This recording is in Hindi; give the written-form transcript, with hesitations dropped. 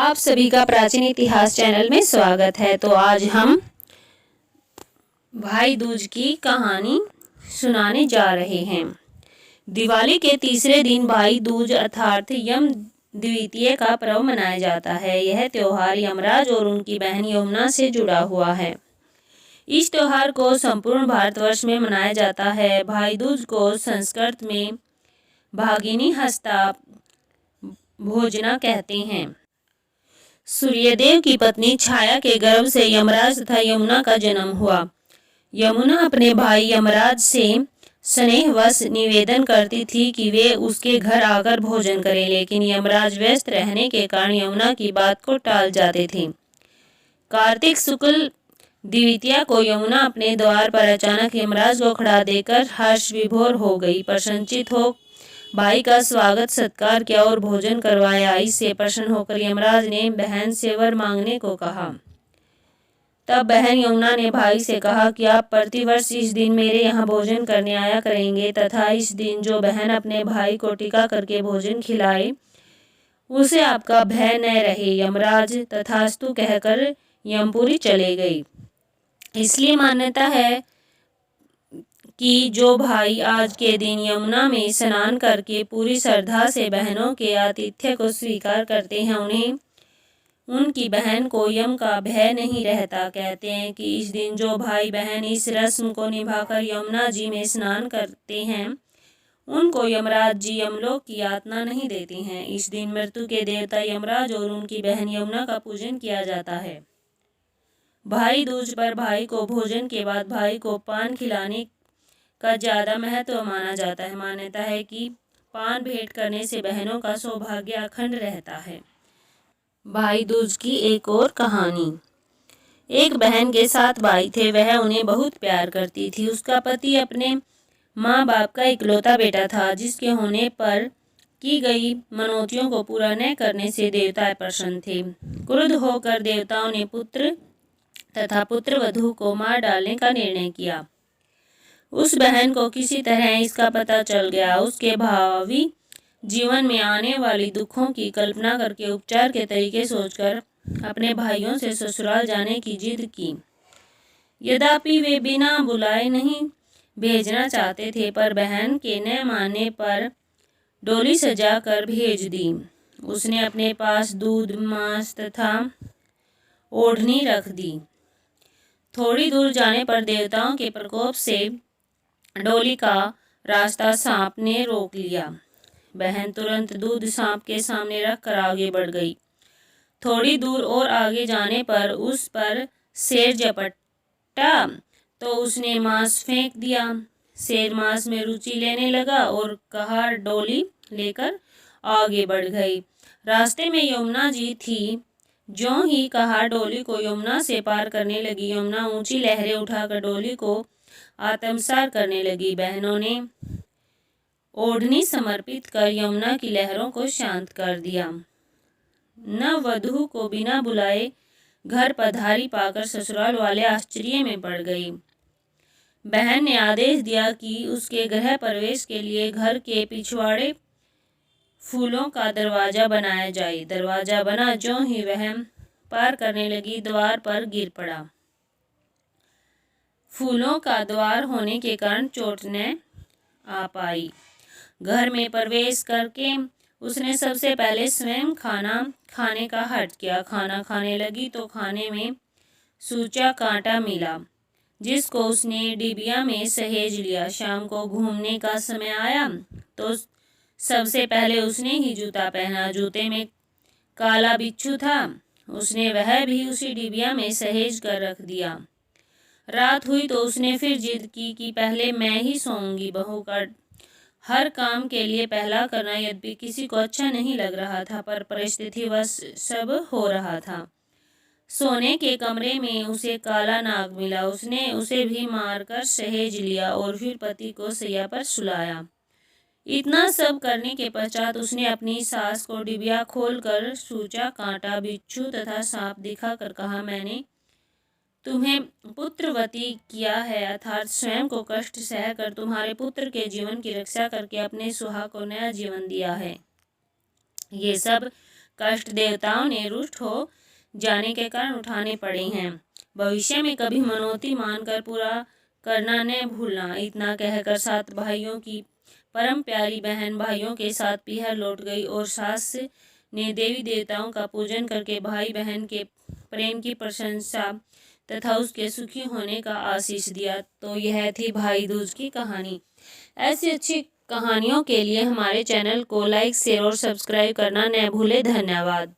आप सभी का प्राचीन इतिहास चैनल में स्वागत है। तो आज हम भाई दूज की कहानी सुनाने जा रहे हैं। दिवाली के तीसरे दिन भाई दूज अर्थात यम द्वितीय का पर्व मनाया जाता है। यह त्योहार यमराज और उनकी बहन यमुना से जुड़ा हुआ है। इस त्योहार को संपूर्ण भारतवर्ष में मनाया जाता है। भाई दूज को संस्कृत में भागिनी हस्ता भोजना कहते हैं। सूर्यदेव की पत्नी छाया के गर्भ से यमराज तथा यमुना का जन्म हुआ। यमुना अपने भाई यमराज से स्नेहवश निवेदन करती थी कि वे उसके घर आकर भोजन करें, लेकिन यमराज व्यस्त रहने के कारण यमुना की बात को टाल जाते थे। कार्तिक शुक्ल द्वितीया को यमुना अपने द्वार पर अचानक यमराज को खड़ा देकर हर्ष विभोर हो गई। प्रसन्नचित हो भाई का स्वागत सत्कार किया और भोजन करवाया। इससे प्रसन्न होकर यमराज ने बहन से वर मांगने को कहा। तब बहन यमुना ने भाई से कहा कि आप प्रतिवर्ष इस दिन मेरे यहाँ भोजन करने आया करेंगे तथा इस दिन जो बहन अपने भाई को टीका करके भोजन खिलाए उसे आपका भय न रहे। यमराज तथास्तु कहकर यमपुरी चले गई। इसलिए मान्यता है कि जो भाई आज के दिन यमुना में स्नान करके पूरी श्रद्धा से बहनों के आतिथ्य को स्वीकार करते हैं, उन्हें उनकी बहन को यम का भय नहीं रहता। कहते हैं कि इस दिन जो भाई बहन इस रस्म को निभाकर यमुना जी में स्नान करते हैं, उनको यमराज जी यमलोक की यातना नहीं देते हैं। इस दिन मृत्यु के देवता यमराज और उनकी बहन यमुना का पूजन किया जाता है। भाई दूज पर भाई को भोजन के बाद भाई को पान खिलाने का ज्यादा महत्व माना जाता है। मान्यता है कि पान भेंट करने से बहनों का सौभाग्य अखंड रहता है। भाई दूज की एक और कहानी। एक बहन के 7 भाई थे। वह उन्हें बहुत प्यार करती थी। उसका पति अपने माँ बाप का इकलौता बेटा था, जिसके होने पर की गई मनौतियों को पूरा न करने से देवता प्रसन्न थे। क्रुद्ध होकर देवताओं ने पुत्र तथा पुत्रवधू को मार डालने का निर्णय किया। उस बहन को किसी तरह इसका पता चल गया। उसके भावी जीवन में आने वाली दुखों की कल्पना करके उपचार के तरीके सोचकर अपने भाइयों से ससुराल जाने की जिद की। यद्यपि वे बिना बुलाए नहीं भेजना चाहते थे, पर बहन के न मानने पर डोली सजा कर भेज दी। उसने अपने पास दूध, मांस तथा ओढ़नी रख दी। थोड़ी दूर जाने पर देवताओं के प्रकोप से डोली का रास्ता सांप ने रोक लिया। बहन तुरंत दूध सांप के सामने रखकर आगे बढ़ गई। थोड़ी दूर और आगे जाने पर उस पर शेर झपटा तो उसने मांस फेंक दिया। शेर मांस में रुचि लेने लगा और कहा डोली लेकर आगे बढ़ गई। रास्ते में यमुना जी थी। ज्यों ही कहा डोली को यमुना से पार करने लगी। यमुना ऊंची लहरें उठाकर डोली को आत्मसात करने लगी। बहनों ने ओढ़नी समर्पित कर यमुना की लहरों को शांत कर दिया। नववधू को बिना बुलाए घर पधारी पाकर ससुराल वाले आश्चर्य में पड़ गई। बहन ने आदेश दिया कि उसके गृह प्रवेश के लिए घर के पिछवाड़े फूलों का दरवाजा बनाया जाए। दरवाजा बना। ज्यों ही वह पार करने लगी, द्वार पर गिर पड़ा। फूलों का द्वार होने के कारण चोट न आ पाई। घर में प्रवेश करके उसने सबसे पहले स्वयं खाना खाने का हठ किया। खाना खाने लगी तो खाने में सूचा कांटा मिला, जिसको उसने डिबिया में सहेज लिया। शाम को घूमने का समय आया तो सबसे पहले उसने ही जूता पहना। जूते में काला बिच्छू था। उसने वह भी उसी डिबिया में सहेज कर रख दिया। रात हुई तो उसने फिर जिद की कि पहले मैं ही सोऊंगी। बहू का हर काम के लिए पहला करना यद्यपि किसी को अच्छा नहीं लग रहा था, पर परिस्थिति वश सब हो रहा था। सोने के कमरे में उसे काला नाग मिला। उसने उसे भी मारकर सहेज लिया और फिर पति को सैया पर सुलाया। इतना सब करने के पश्चात उसने अपनी सास को डिबिया खोलकर सूचा, कांटा, बिच्छू तथा सांप दिखाकर कहा, मैंने तुम्हें पुत्रवती किया है, अर्थात स्वयं को कष्ट सहकर तुम्हारे पुत्र के जीवन की रक्षा करके अपने सुहा को नया जीवन दिया है। ये सब कष्ट देवताओं ने रुष्ट हो जाने के कारण उठाने पड़े हैं। भविष्य में कभी मनौती मानकर पूरा करना न भूलना। इतना कहकर 7 भाइयों की परम प्यारी बहन भाइयों के साथ पीहर लौट गई और सास ने देवी देवताओं का पूजन करके भाई बहन के प्रेम की प्रशंसा तथा उसके सुखी होने का आशीष दिया। तो यह थी भाई दूज की कहानी। ऐसी अच्छी कहानियों के लिए हमारे चैनल को लाइक, शेयर और सब्सक्राइब करना न भूले। धन्यवाद।